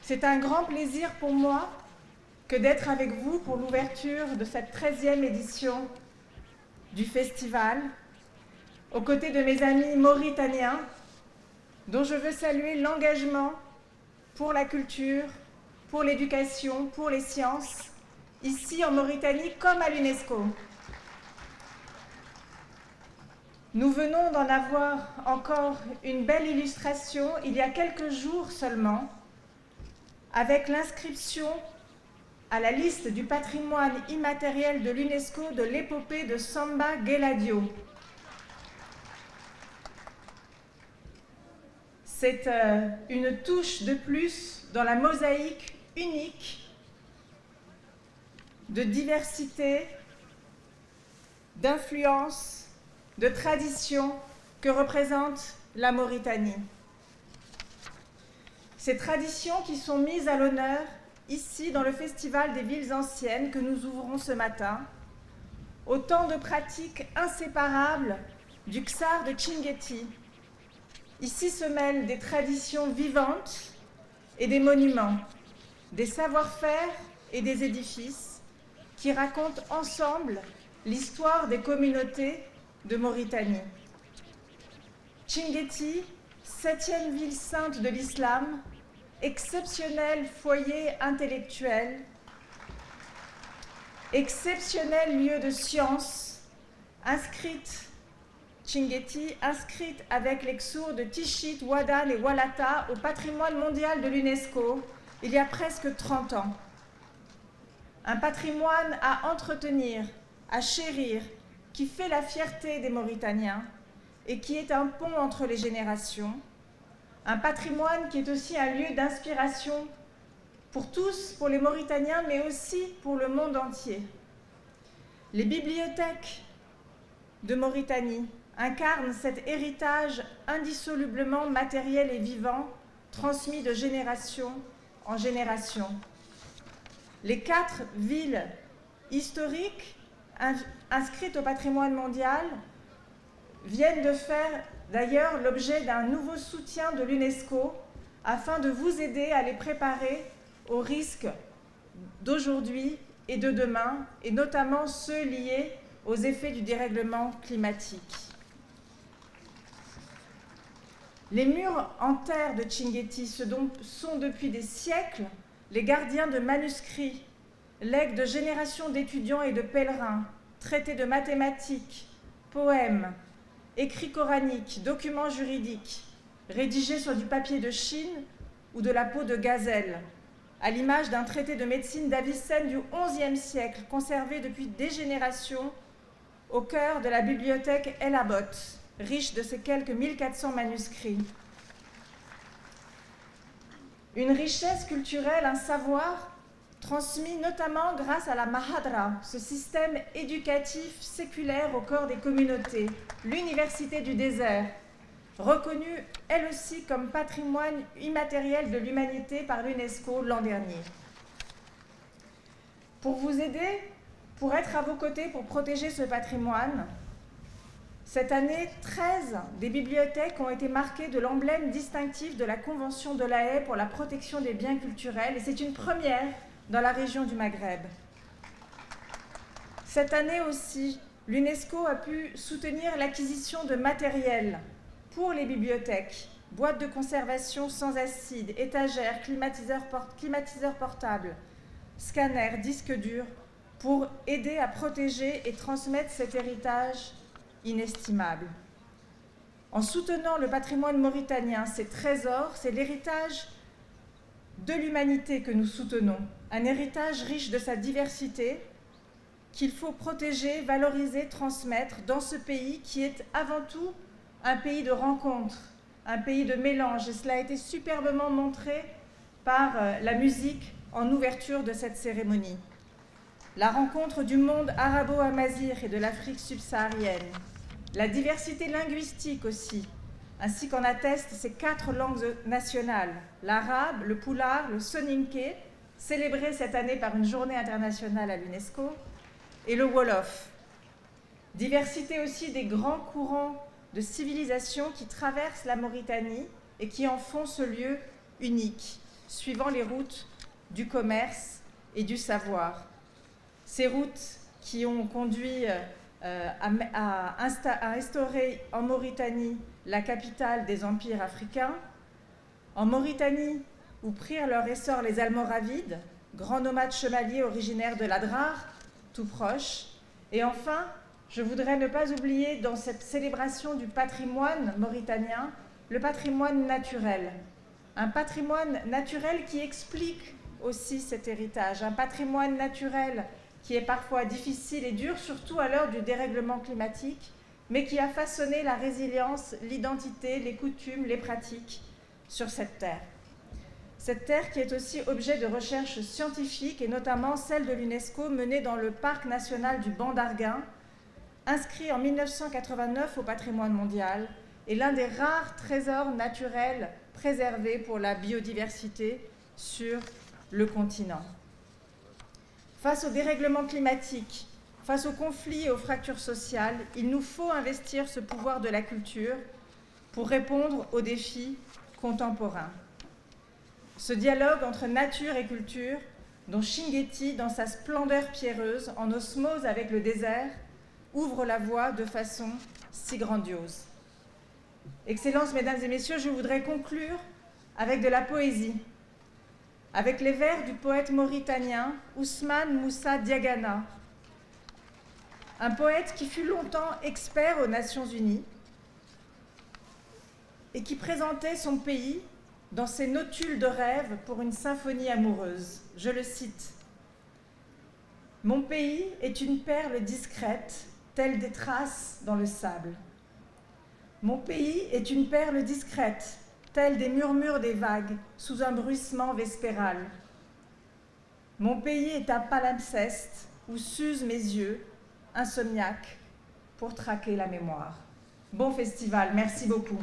C'est un grand plaisir pour moi que d'être avec vous pour l'ouverture de cette 13e édition du festival, aux côtés de mes amis mauritaniens, dont je veux saluer l'engagement pour la culture, pour l'éducation, pour les sciences, ici en Mauritanie comme à l'UNESCO. Nous venons d'en avoir encore une belle illustration il y a quelques jours seulement, avec l'inscription à la liste du patrimoine immatériel de l'UNESCO de l'épopée de Samba Geladio. C'est une touche de plus dans la mosaïque unique de diversité, d'influence, de tradition que représente la Mauritanie. Ces traditions qui sont mises à l'honneur ici dans le Festival des villes anciennes que nous ouvrons ce matin, autant de pratiques inséparables du Ksar de Tchinguetti. Ici se mêlent des traditions vivantes et des monuments, des savoir-faire et des édifices qui racontent ensemble l'histoire des communautés de Mauritanie. Tchinguetti, 7e ville sainte de l'islam, exceptionnel foyer intellectuel, exceptionnel lieu de science, Tchinguetti, inscrite avec les Ksur de Tichit, Ouadane et Walata au patrimoine mondial de l'UNESCO il y a presque 30 ans. Un patrimoine à entretenir, à chérir, qui fait la fierté des Mauritaniens et qui est un pont entre les générations. Un patrimoine qui est aussi un lieu d'inspiration pour tous, pour les Mauritaniens, mais aussi pour le monde entier. Les bibliothèques de Mauritanie incarnent cet héritage indissolublement matériel et vivant, transmis de génération en génération. Les 4 villes historiques inscrites au patrimoine mondial viennent de faire d'ailleurs l'objet d'un nouveau soutien de l'UNESCO afin de vous aider à les préparer aux risques d'aujourd'hui et de demain, et notamment ceux liés aux effets du dérèglement climatique. Les murs en terre de Tchinguetti sont depuis des siècles les gardiens de manuscrits, legs de générations d'étudiants et de pèlerins, traités de mathématiques, poèmes, écrits coraniques, documents juridiques, rédigés sur du papier de Chine ou de la peau de gazelle, à l'image d'un traité de médecine d'Avicenne du XIe siècle, conservé depuis des générations au cœur de la bibliothèque El Abot, riche de ses quelques 1400 manuscrits. Une richesse culturelle, un savoir transmis notamment grâce à la Mahadra, ce système éducatif séculaire au corps des communautés, l'université du désert, reconnue elle aussi comme patrimoine immatériel de l'humanité par l'UNESCO l'an dernier. Pour vous aider, pour être à vos côtés, pour protéger ce patrimoine, cette année, 13 des bibliothèques ont été marquées de l'emblème distinctif de la Convention de La Haye pour la protection des biens culturels, et c'est une première dans la région du Maghreb. Cette année aussi, l'UNESCO a pu soutenir l'acquisition de matériel pour les bibliothèques, boîtes de conservation sans acide, étagères, climatiseurs portables, scanners, disques durs, pour aider à protéger et transmettre cet héritage inestimable. En soutenant le patrimoine mauritanien, ces trésors, c'est l'héritage de l'humanité que nous soutenons, un héritage riche de sa diversité qu'il faut protéger, valoriser, transmettre dans ce pays qui est avant tout un pays de rencontre, un pays de mélange, et cela a été superbement montré par la musique en ouverture de cette cérémonie. La rencontre du monde arabo-amazigh et de l'Afrique subsaharienne, la diversité linguistique aussi, ainsi qu'en attestent ces 4 langues nationales, l'arabe, le poulard, le soninké, célébré cette année par une journée internationale à l'UNESCO, et le wolof. Diversité aussi des grands courants de civilisation qui traversent la Mauritanie et qui en font ce lieu unique, suivant les routes du commerce et du savoir. Ces routes qui ont conduit à instaurer en Mauritanie la capitale des empires africains, en Mauritanie où prirent leur essor les Almoravides, grands nomades chevaliers originaires de l'Adrar, tout proche, et enfin, je voudrais ne pas oublier dans cette célébration du patrimoine mauritanien, le patrimoine naturel. Un patrimoine naturel qui explique aussi cet héritage, un patrimoine naturel qui est parfois difficile et dur, surtout à l'heure du dérèglement climatique, mais qui a façonné la résilience, l'identité, les coutumes, les pratiques sur cette terre. Cette terre qui est aussi objet de recherches scientifiques, et notamment celle de l'UNESCO menée dans le parc national du Banc d'Arguin, inscrit en 1989 au patrimoine mondial, et l'un des rares trésors naturels préservés pour la biodiversité sur le continent. Face au dérèglement climatique, face aux conflits et aux fractures sociales, il nous faut investir ce pouvoir de la culture pour répondre aux défis contemporains. Ce dialogue entre nature et culture, dont Chinguetti, dans sa splendeur pierreuse, en osmose avec le désert, ouvre la voie de façon si grandiose. Excellences, Mesdames et Messieurs, je voudrais conclure avec de la poésie, avec les vers du poète mauritanien Ousmane Moussa Diagana, un poète qui fut longtemps expert aux Nations Unies et qui présentait son pays dans ses notules de rêve pour une symphonie amoureuse. Je le cite. « Mon pays est une perle discrète, telle des traces dans le sable. Mon pays est une perle discrète, telle des murmures des vagues sous un bruissement vespéral. Mon pays est un palimpseste où s'usent mes yeux, insomniaques, pour traquer la mémoire. » Bon festival, merci beaucoup.